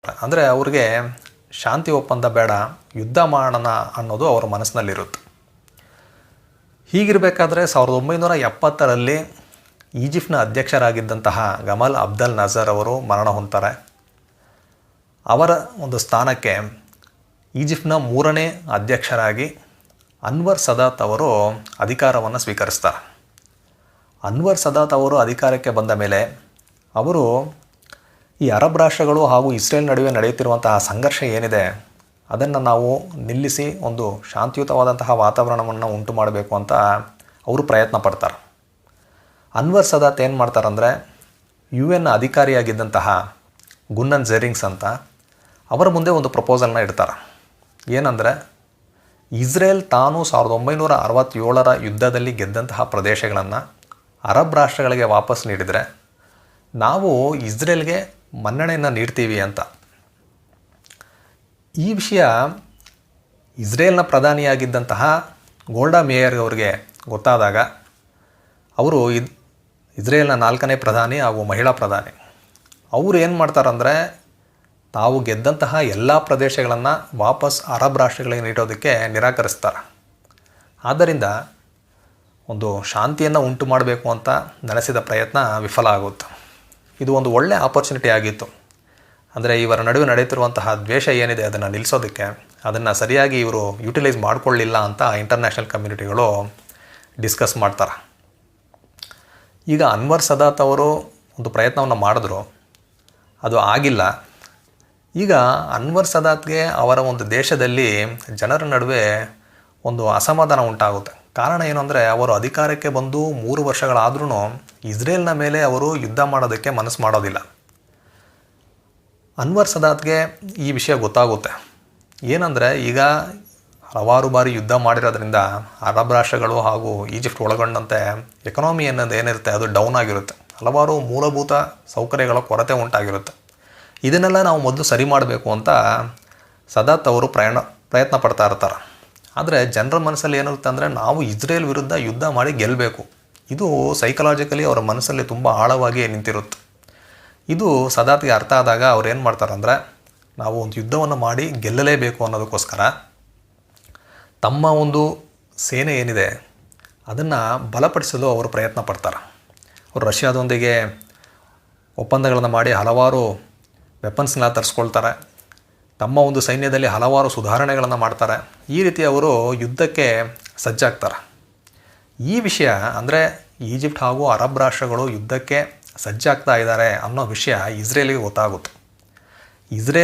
ಗೊತ್ತಾಗುತ್ತೆ. ಅಂದರೆ ಅವ್ರಿಗೆ ಶಾಂತಿ ಒಪ್ಪಂದ ಬೇಡ, ಯುದ್ಧ ಮಾಡೋಣ ಅನ್ನೋದು ಅವರ ಮನಸ್ಸಿನಲ್ಲಿರುತ್ತೆ. ಹೀಗಿರಬೇಕಾದ್ರೆ 1970ರಲ್ಲಿ ಈಜಿಪ್ಟ್ನ ಅಧ್ಯಕ್ಷರಾಗಿದ್ದಂತಹ ಗಮಲ್ ಅಬ್ದೆಲ್ ನಜರ್ ಅವರು ಮರಣ ಹೊಂದ್ತಾರೆ. ಅವರ ಒಂದು ಸ್ಥಾನಕ್ಕೆ ಈಜಿಪ್ಟ್ನ 3ನೇ ಅಧ್ಯಕ್ಷರಾಗಿ ಅನ್ವರ್ ಸದಾತ್ ಅವರು ಅಧಿಕಾರವನ್ನು ಸ್ವೀಕರಿಸ್ತಾರೆ. ಅನ್ವರ್ ಸದಾತ್ ಅವರು ಅಧಿಕಾರಕ್ಕೆ ಬಂದ ಮೇಲೆ ಅವರು ಈ ಅರಬ್ ರಾಷ್ಟ್ರಗಳು ಹಾಗೂ ಇಸ್ರೇಲ್ ನಡುವೆ ನಡೆಯುತ್ತಿರುವಂತಹ ಸಂಘರ್ಷ ಏನಿದೆ ಅದನ್ನು ನಾವು ನಿಲ್ಲಿಸಿ ಒಂದು ಶಾಂತಿಯುತವಾದಂತಹ ವಾತಾವರಣವನ್ನು ಉಂಟು ಮಾಡಬೇಕು ಅಂತ ಅವರು ಪ್ರಯತ್ನ ಪಡ್ತಾರೆ. ಅನ್ವರ್ ಸದಾತ್ ಏನು ಮಾಡ್ತಾರಂದರೆ UN ಅಧಿಕಾರಿಯಾಗಿದ್ದಂತಹ ಗುನ್ನನ್ ಜೆರಿಂಗ್ಸ್ ಅಂತ ಅವರ ಮುಂದೆ ಒಂದು ಪ್ರಪೋಸಲ್ನ ಇಡ್ತಾರೆ. ಏನಂದರೆ ಇಸ್ರೇಲ್ ತಾನು 1967ರ ಯುದ್ಧದಲ್ಲಿ ಗೆದ್ದಂತಹ ಪ್ರದೇಶಗಳನ್ನು ಅರಬ್ ರಾಷ್ಟ್ರಗಳಿಗೆ ವಾಪಸ್ ನೀಡಿದರೆ ನಾವು ಇಸ್ರೇಲ್ಗೆ ಮನ್ನಣೆಯನ್ನು ನೀಡ್ತೀವಿ ಅಂತ. ಈ ವಿಷಯ ಇಸ್ರೇಲ್ನ ಪ್ರಧಾನಿಯಾಗಿದ್ದಂತಹ ಗೋಲ್ಡಾ ಮೇಯರ್ ಅವರಿಗೆ ಗೊತ್ತಾದಾಗ ಅವರು ಇಸ್ರೇಲ್ನ 4ನೇ ಪ್ರಧಾನಿ ಹಾಗೂ ಮಹಿಳಾ ಪ್ರಧಾನಿ ಅವರು ಏನು ಮಾಡ್ತಾರಂದರೆ ತಾವು ಗೆದ್ದಂತಹ ಎಲ್ಲ ಪ್ರದೇಶಗಳನ್ನು ವಾಪಸ್ ಅರಬ್ ರಾಷ್ಟ್ರಗಳಿಗೆ ನೀಡೋದಕ್ಕೆ ನಿರಾಕರಿಸ್ತಾರೆ. ಆದ್ದರಿಂದ ಒಂದು ಶಾಂತಿಯನ್ನು ಉಂಟು ಮಾಡಬೇಕು ಅಂತ ನಡೆಸಿದ ಪ್ರಯತ್ನ ವಿಫಲ ಆಗುತ್ತೆ. ಇದು ಒಂದು ಒಳ್ಳೆಯ ಆಪರ್ಚುನಿಟಿ ಆಗಿತ್ತು. ಅಂದರೆ ಇವರ ನಡುವೆ ನಡೆಯುತ್ತಿರುವಂತಹ ದ್ವೇಷ ಏನಿದೆ ಅದನ್ನು ನಿಲ್ಲಿಸೋದಕ್ಕೆ, ಅದನ್ನು ಸರಿಯಾಗಿ ಇವರು ಯುಟಿಲೈಸ್ ಮಾಡಿಕೊಳ್ಳಿಲ್ಲ ಅಂತ ಇಂಟರ್ನ್ಯಾಷನಲ್ ಕಮ್ಯುನಿಟಿಗಳು ಡಿಸ್ಕಸ್ ಮಾಡ್ತಾರೆ. ಈಗ ಅನ್ವರ್ ಸದಾತ್ ಅವರು ಒಂದು ಪ್ರಯತ್ನವನ್ನು ಮಾಡಿದ್ರು, ಅದು ಆಗಿಲ್ಲ. ಈಗ ಅನ್ವರ್ ಸದಾತ್ಗೆ ಅವರ ಒಂದು ದೇಶದಲ್ಲಿ ಜನರ ನಡುವೆ ಒಂದು ಅಸಮಾಧಾನ ಉಂಟಾಗುತ್ತೆ. ಕಾರಣ ಏನು ಅಂದರೆ ಅವರು ಅಧಿಕಾರಕ್ಕೆ ಬಂದು 3 ವರ್ಷಗಳಾದ್ರೂ ಇಸ್ರೇಲ್ನ ಮೇಲೆ ಅವರು ಯುದ್ಧ ಮಾಡೋದಕ್ಕೆ ಮನಸ್ಸು ಮಾಡೋದಿಲ್ಲ. ಅನ್ವರ್ ಸದಾತ್ಗೆ ಈ ವಿಷಯ ಗೊತ್ತಾಗುತ್ತೆ. ಏನಂದರೆ ಈಗ ಹಲವಾರು ಬಾರಿ ಯುದ್ಧ ಮಾಡಿರೋದ್ರಿಂದ ಅರಬ್ ರಾಷ್ಟ್ರಗಳು ಹಾಗೂ ಈಜಿಪ್ಟ್ ಒಳಗೊಂಡಂತೆ ಎಕನಾಮಿ ಅನ್ನೋದು ಏನಿರುತ್ತೆ ಅದು ಡೌನ್ ಆಗಿರುತ್ತೆ. ಹಲವಾರು ಮೂಲಭೂತ ಸೌಕರ್ಯಗಳ ಕೊರತೆ ಉಂಟಾಗಿರುತ್ತೆ. ಇದನ್ನೆಲ್ಲ ನಾವು ಮೊದಲು ಸರಿ ಮಾಡಬೇಕು ಅಂತ ಸದಾತ್ ಅವರು ಪ್ರಯತ್ನ ಪಡ್ತಾ ಇರ್ತಾರೆ. ಆದರೆ ಜನರ ಮನಸ್ಸಲ್ಲಿ ಏನಿರುತ್ತೆ ಅಂದರೆ ನಾವು ಇಸ್ರೇಲ್ ವಿರುದ್ಧ ಯುದ್ಧ ಮಾಡಿ ಗೆಲ್ಲಬೇಕು. ಇದು ಸೈಕಲಾಜಿಕಲಿ ಅವರ ಮನಸ್ಸಲ್ಲಿ ತುಂಬ ಆಳವಾಗಿ ನಿಂತಿರುತ್ತೆ. ಇದು ಸದಾತ್ಗೆ ಅರ್ಥ ಆದಾಗ ಅವ್ರು ಏನು ಮಾಡ್ತಾರಂದರೆ ನಾವು ಒಂದು ಯುದ್ಧವನ್ನು ಮಾಡಿ ಗೆಲ್ಲಲೇಬೇಕು ಅನ್ನೋದಕ್ಕೋಸ್ಕರ ತಮ್ಮ ಒಂದು ಸೇನೆ ಏನಿದೆ ಅದನ್ನು ಬಲಪಡಿಸಲು ಅವರು ಪ್ರಯತ್ನ ಪಡ್ತಾರೆ. ಅವರು ರಷ್ಯಾದೊಂದಿಗೆ ಒಪ್ಪಂದಗಳನ್ನು ಮಾಡಿ ಹಲವಾರು ವೆಪನ್ಸ್ನ ತರಿಸ್ಕೊಳ್ತಾರೆ. ತಮ್ಮ ಒಂದು ಸೈನ್ಯದಲ್ಲಿ ಹಲವಾರು ಸುಧಾರಣೆಗಳನ್ನು ಮಾಡ್ತಾರೆ. ಈ ರೀತಿ ಅವರು ಯುದ್ಧಕ್ಕೆ ಸಜ್ಜಾಗ್ತಾರೆ. ಈ ವಿಷಯ ಅಂದರೆ ಈಜಿಪ್ಟ್ ಹಾಗೂ ಅರಬ್ ರಾಷ್ಟ್ರಗಳು ಯುದ್ಧಕ್ಕೆ ಸಜ್ಜಾಗ್ತಾ ಇದ್ದಾರೆ ಅನ್ನೋ ವಿಷಯ ಇಸ್ರೇಲಿಗೆ ಗೊತ್ತಾಗುತ್ತೆ. ಇಸ್ರೇಲ್